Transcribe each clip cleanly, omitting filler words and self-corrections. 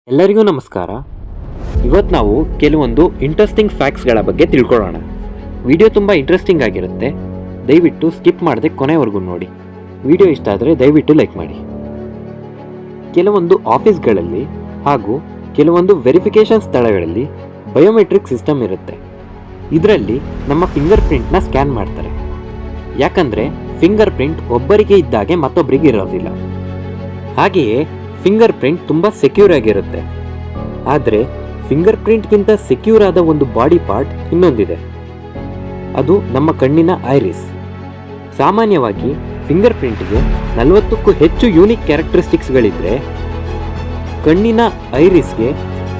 ಎಲ್ಲರಿಗೂ ನಮಸ್ಕಾರ. ಇವತ್ತು ನಾವು ಕೆಲವೊಂದು ಇಂಟ್ರೆಸ್ಟಿಂಗ್ ಫ್ಯಾಕ್ಟ್ಸ್ಗಳ ಬಗ್ಗೆ ತಿಳ್ಕೊಳ್ಳೋಣ. ವಿಡಿಯೋ ತುಂಬ ಇಂಟ್ರೆಸ್ಟಿಂಗ್ ಆಗಿರುತ್ತೆ, ದಯವಿಟ್ಟು ಸ್ಕಿಪ್ ಮಾಡದೆ ಕೊನೆವರೆಗೂ ನೋಡಿ. ವಿಡಿಯೋ ಇಷ್ಟ ಆದರೆ ದಯವಿಟ್ಟು ಲೈಕ್ ಮಾಡಿ. ಕೆಲವೊಂದು ಆಫೀಸ್ಗಳಲ್ಲಿ ಹಾಗೂ ಕೆಲವೊಂದು ವೆರಿಫಿಕೇಷನ್ ಸ್ಥಳಗಳಲ್ಲಿ ಬಯೋಮೆಟ್ರಿಕ್ ಸಿಸ್ಟಮ್ ಇರುತ್ತೆ. ಇದರಲ್ಲಿ ನಮ್ಮ ಫಿಂಗರ್ ಪ್ರಿಂಟ್ನ ಸ್ಕ್ಯಾನ್ ಮಾಡ್ತಾರೆ. ಯಾಕಂದರೆ ಫಿಂಗರ್ ಪ್ರಿಂಟ್ ಒಬ್ಬರಿಗೆ ಇದ್ದಾಗೆ ಮತ್ತೊಬ್ಬರಿಗೆ ಇರೋದಿಲ್ಲ. ಹಾಗೆಯೇ ಫಿಂಗರ್ ಪ್ರಿಂಟ್ ತುಂಬ ಸೆಕ್ಯೂರ್ ಆಗಿರುತ್ತೆ. ಆದರೆ ಫಿಂಗರ್ ಪ್ರಿಂಟ್ಗಿಂತ ಸೆಕ್ಯೂರ್ ಆದ ಒಂದು ಬಾಡಿ ಪಾರ್ಟ್ ಇನ್ನೊಂದಿದೆ, ಅದು ನಮ್ಮ ಕಣ್ಣಿನ ಐರಿಸ್. ಸಾಮಾನ್ಯವಾಗಿ ಫಿಂಗರ್ ಪ್ರಿಂಟ್ಗೆ 40ಕ್ಕೂ ಹೆಚ್ಚು ಯೂನಿಕ್ ಕ್ಯಾರೆಕ್ಟರಿಸ್ಟಿಕ್ಸ್ಗಳಿದ್ದರೆ ಕಣ್ಣಿನ ಐರಿಸ್ಗೆ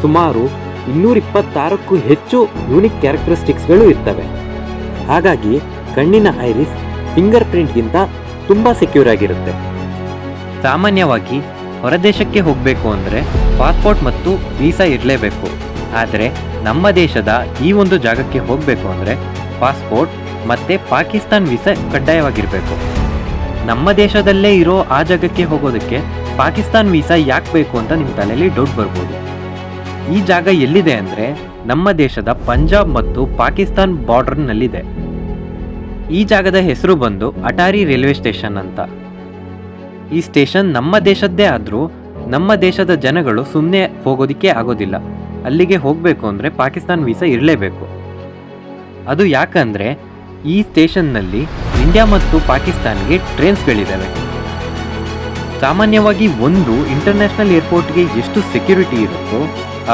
ಸುಮಾರು 226ಕ್ಕೂ ಹೆಚ್ಚು ಯೂನಿಕ್ ಕ್ಯಾರೆಕ್ಟರಿಸ್ಟಿಕ್ಸ್ಗಳು ಇರ್ತವೆ. ಹಾಗಾಗಿ ಕಣ್ಣಿನ ಐರಿಸ್ ಫಿಂಗರ್ ಪ್ರಿಂಟ್ಗಿಂತ ತುಂಬ ಸೆಕ್ಯೂರ್ ಆಗಿರುತ್ತೆ. ಸಾಮಾನ್ಯವಾಗಿ ಹೊರದೇಶಕ್ಕೆ ಹೋಗಬೇಕು ಅಂದರೆ ಪಾಸ್ಪೋರ್ಟ್ ಮತ್ತು ವೀಸಾ ಇರಲೇಬೇಕು. ಆದರೆ ನಮ್ಮ ದೇಶದ ಈ ಒಂದು ಜಾಗಕ್ಕೆ ಹೋಗಬೇಕು ಅಂದರೆ ಪಾಸ್ಪೋರ್ಟ್ ಮತ್ತು ಪಾಕಿಸ್ತಾನ್ ವೀಸಾ ಕಡ್ಡಾಯವಾಗಿರಬೇಕು. ನಮ್ಮ ದೇಶದಲ್ಲೇ ಇರೋ ಆ ಜಾಗಕ್ಕೆ ಹೋಗೋದಕ್ಕೆ ಪಾಕಿಸ್ತಾನ್ ವೀಸಾ ಯಾಕೆ ಬೇಕು ಅಂತ ನಿಮ್ಮ ತಲೆಯಲ್ಲಿ ಡೌಟ್ ಬರ್ಬೋದು. ಈ ಜಾಗ ಎಲ್ಲಿದೆ ಅಂದರೆ ನಮ್ಮ ದೇಶದ ಪಂಜಾಬ್ ಮತ್ತು ಪಾಕಿಸ್ತಾನ್ ಬಾರ್ಡರ್ನಲ್ಲಿದೆ. ಈ ಜಾಗದ ಹೆಸರು ಬಂದು ಅಟಾರಿ ರೈಲ್ವೆ ಸ್ಟೇಷನ್ ಅಂತ. ಈ ಸ್ಟೇಷನ್ ನಮ್ಮ ದೇಶದ್ದೇ ಆದರೂ ನಮ್ಮ ದೇಶದ ಜನಗಳು ಸುಮ್ಮನೆ ಹೋಗೋದಕ್ಕೆ ಆಗೋದಿಲ್ಲ. ಅಲ್ಲಿಗೆ ಹೋಗಬೇಕು ಅಂದರೆ ಪಾಕಿಸ್ತಾನ್ ವೀಸಾ ಇರಲೇಬೇಕು. ಅದು ಯಾಕಂದರೆ ಈ ಸ್ಟೇಷನ್ನಲ್ಲಿ ಇಂಡಿಯಾ ಮತ್ತು ಪಾಕಿಸ್ತಾನ್ಗೆ ಟ್ರೈನ್ಸ್ಗಳಿದ್ದಾವೆ. ಸಾಮಾನ್ಯವಾಗಿ ಒಂದು ಇಂಟರ್ನ್ಯಾಷನಲ್ ಏರ್ಪೋರ್ಟ್ಗೆ ಎಷ್ಟು ಸೆಕ್ಯೂರಿಟಿ ಇರುತ್ತೋ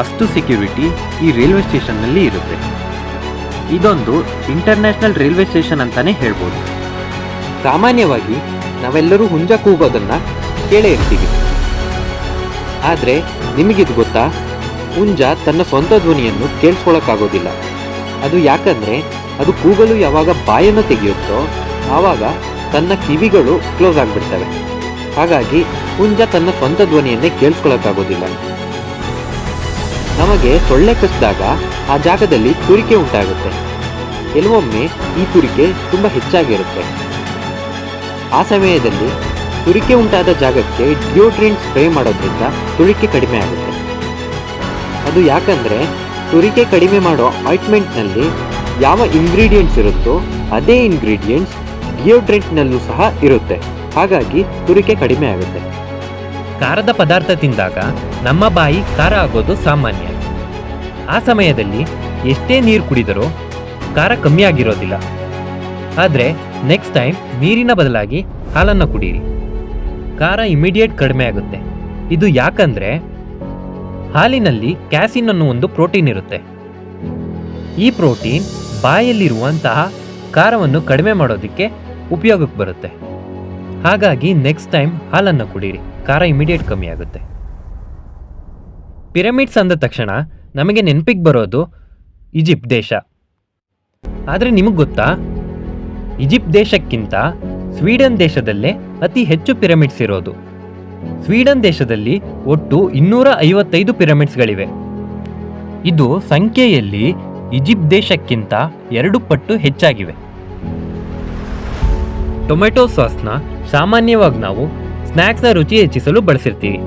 ಅಷ್ಟು ಸೆಕ್ಯೂರಿಟಿ ಈ ರೈಲ್ವೆ ಸ್ಟೇಷನ್ನಲ್ಲಿ ಇರುತ್ತೆ. ಇದೊಂದು ಇಂಟರ್ನ್ಯಾಷನಲ್ ರೈಲ್ವೆ ಸ್ಟೇಷನ್ ಅಂತಲೇ ಹೇಳ್ಬೋದು. ಸಾಮಾನ್ಯವಾಗಿ ನಾವೆಲ್ಲರೂ ಹುಂಜ ಕೂಗೋದನ್ನು ಕೇಳೇ ಇರ್ತೀವಿ. ಆದರೆ ನಿಮಗಿದು ಗೊತ್ತಾ, ಹುಂಜ ತನ್ನ ಸ್ವಂತ ಧ್ವನಿಯನ್ನು ಕೇಳಿಸ್ಕೊಳ್ಳೋಕ್ಕಾಗೋದಿಲ್ಲ. ಅದು ಯಾಕಂದರೆ ಅದು ಕೂಗಲು ಯಾವಾಗ ಬಾಯನ್ನು ತೆಗೆಯುತ್ತೋ ಆವಾಗ ತನ್ನ ಕಿವಿಗಳು ಕ್ಲೋಸ್ ಆಗಿಬಿಡ್ತವೆ. ಹಾಗಾಗಿ ಹುಂಜ ತನ್ನ ಸ್ವಂತ ಧ್ವನಿಯನ್ನೇ ಕೇಳಿಸ್ಕೊಳ್ಳೋಕ್ಕಾಗೋದಿಲ್ಲ. ನಮಗೆ ಸೊಳ್ಳೆ ಕಚ್ಚಿದಾಗ ಆ ಜಾಗದಲ್ಲಿ ತುರಿಕೆ ಉಂಟಾಗುತ್ತೆ. ಕೆಲವೊಮ್ಮೆ ಈ ತುರಿಕೆ ತುಂಬ ಹೆಚ್ಚಾಗಿರುತ್ತೆ. ಆ ಸಮಯದಲ್ಲಿ ತುರಿಕೆ ಉಂಟಾದ ಜಾಗಕ್ಕೆ ಡಿಯೋಡ್ರೆಂಟ್ ಸ್ಪ್ರೇ ಮಾಡೋದ್ರಿಂದ ತುರಿಕೆ ಕಡಿಮೆ ಆಗುತ್ತೆ. ಅದು ಯಾಕಂದರೆ ತುರಿಕೆ ಕಡಿಮೆ ಮಾಡೋ ಆಯಿಂಟ್ಮೆಂಟ್ನಲ್ಲಿ ಯಾವ ಇಂಗ್ರೀಡಿಯೆಂಟ್ಸ್ ಇರುತ್ತೋ ಅದೇ ಇಂಗ್ರೀಡಿಯೆಂಟ್ಸ್ ಡಿಯೋಡ್ರೆಂಟ್ನಲ್ಲೂ ಸಹ ಇರುತ್ತೆ. ಹಾಗಾಗಿ ತುರಿಕೆ ಕಡಿಮೆ ಆಗುತ್ತೆ. ಖಾರದ ಪದಾರ್ಥ ತಿಂದಾಗ ನಮ್ಮ ಬಾಯಿ ಖಾರ ಆಗೋದು ಸಾಮಾನ್ಯ. ಆ ಸಮಯದಲ್ಲಿ ಎಷ್ಟೇ ನೀರು ಕುಡಿದರೂ ಖಾರ ಕಮ್ಮಿ ಆಗಿರೋದಿಲ್ಲ. ಆದರೆ ನೆಕ್ಸ್ಟ್ ಟೈಮ್ ನೀರಿನ ಬದಲಾಗಿ ಹಾಲನ್ನು ಕುಡೀರಿ, ಖಾರ ಇಮಿಡಿಯೇಟ್ ಕಡಿಮೆ ಆಗುತ್ತೆ. ಇದು ಯಾಕಂದರೆ ಹಾಲಿನಲ್ಲಿ ಕ್ಯಾಸಿನ್ ಅನ್ನೋ ಒಂದು ಪ್ರೋಟೀನ್ ಇರುತ್ತೆ. ಈ ಪ್ರೋಟೀನ್ ಬಾಯಲ್ಲಿರುವಂತಹ ಖಾರವನ್ನು ಕಡಿಮೆ ಮಾಡೋದಕ್ಕೆ ಉಪಯೋಗಕ್ಕೆ ಬರುತ್ತೆ. ಹಾಗಾಗಿ ನೆಕ್ಸ್ಟ್ ಟೈಮ್ ಹಾಲನ್ನು ಕುಡೀರಿ, ಖಾರ ಇಮಿಡಿಯೇಟ್ ಕಮ್ಮಿ ಆಗುತ್ತೆ. ಪಿರಮಿಡ್ಸ್ ಅಂದ ತಕ್ಷಣ ನಮಗೆ ನೆನಪಿಗೆ ಬರೋದು ಈಜಿಪ್ಟ್ ದೇಶ. ಆದರೆ ನಿಮಗೆ ಗೊತ್ತಾ, ಈಜಿಪ್ಟ್ ದೇಶಕ್ಕಿಂತ ಸ್ವೀಡನ್ ದೇಶದಲ್ಲೇ ಅತಿ ಹೆಚ್ಚು ಪಿರಮಿಡ್ಸ್ ಇರೋದು. ಸ್ವೀಡನ್ ದೇಶದಲ್ಲಿ ಒಟ್ಟು 255 ಪಿರಮಿಡ್ಸ್ಗಳಿವೆ. ಇದು ಸಂಖ್ಯೆಯಲ್ಲಿ ಈಜಿಪ್ಟ್ ದೇಶಕ್ಕಿಂತ 2 ಪಟ್ಟು ಹೆಚ್ಚಾಗಿವೆ. ಟೊಮೆಟೊ ಸಾಸ್ನ ಸಾಮಾನ್ಯವಾಗಿ ನಾವು ಸ್ನ್ಯಾಕ್ಸ್ನ ರುಚಿ ಹೆಚ್ಚಿಸಲು ಬಳಸಿರ್ತೀವಿ.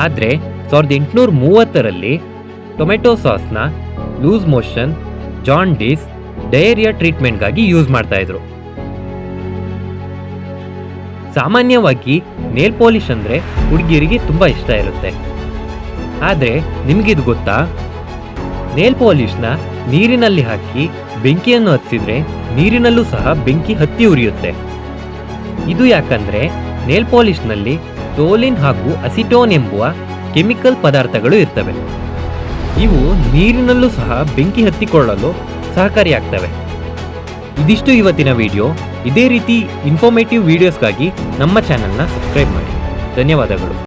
ಆದರೆ 1830ರಲ್ಲಿ ಟೊಮೆಟೊ ಸಾಸ್ನ ಲೂಸ್ ಮೋಷನ್, ಜಾಂಡೀಸ್, ಡಯೇರಿಯಾ ಟ್ರೀಟ್ಮೆಂಟ್ಗಾಗಿ ಯೂಸ್ ಮಾಡ್ತಾಯಿದ್ರು. ಸಾಮಾನ್ಯವಾಗಿ ನೇಲ್ ಪಾಲಿಶ್ ಅಂದರೆ ಹುಡುಗಿಯರಿಗೆ ತುಂಬ ಇಷ್ಟ ಇರುತ್ತೆ. ಆದರೆ ನಿಮಗಿದು ಗೊತ್ತಾ, ನೇಲ್ ಪಾಲಿಷ್ನ ನೀರಿನಲ್ಲಿ ಹಾಕಿ ಬೆಂಕಿಯನ್ನು ಹತ್ತಿಸಿದ್ರೆ ನೀರಿನಲ್ಲೂ ಸಹ ಬೆಂಕಿ ಹತ್ತಿ ಉರಿಯುತ್ತೆ. ಇದು ಯಾಕಂದರೆ ನೇಲ್ ಪಾಲಿಷ್ನಲ್ಲಿ ಟೋಲಿನ್ ಹಾಗೂ ಅಸಿಟೋನ್ ಎಂಬುವ ಕೆಮಿಕಲ್ ಪದಾರ್ಥಗಳು ಇರ್ತವೆ. ಇವು ನೀರಿನಲ್ಲೂ ಸಹ ಬೆಂಕಿ ಹತ್ತಿಕೊಳ್ಳಲು ಸಹಕಾರಿಯಾಗ್ತವೆ. ಇದಿಷ್ಟು ಇವತ್ತಿನ ವಿಡಿಯೋ. ಇದೇ ರೀತಿ ಇನ್ಫಾರ್ಮೇಟಿವ್ ವಿಡಿಯೋಸ್ಗಾಗಿ ನಮ್ಮ ಚಾನಲ್ನ ಸಬ್ಸ್ಕ್ರೈಬ್ ಮಾಡಿ. ಧನ್ಯವಾದಗಳು.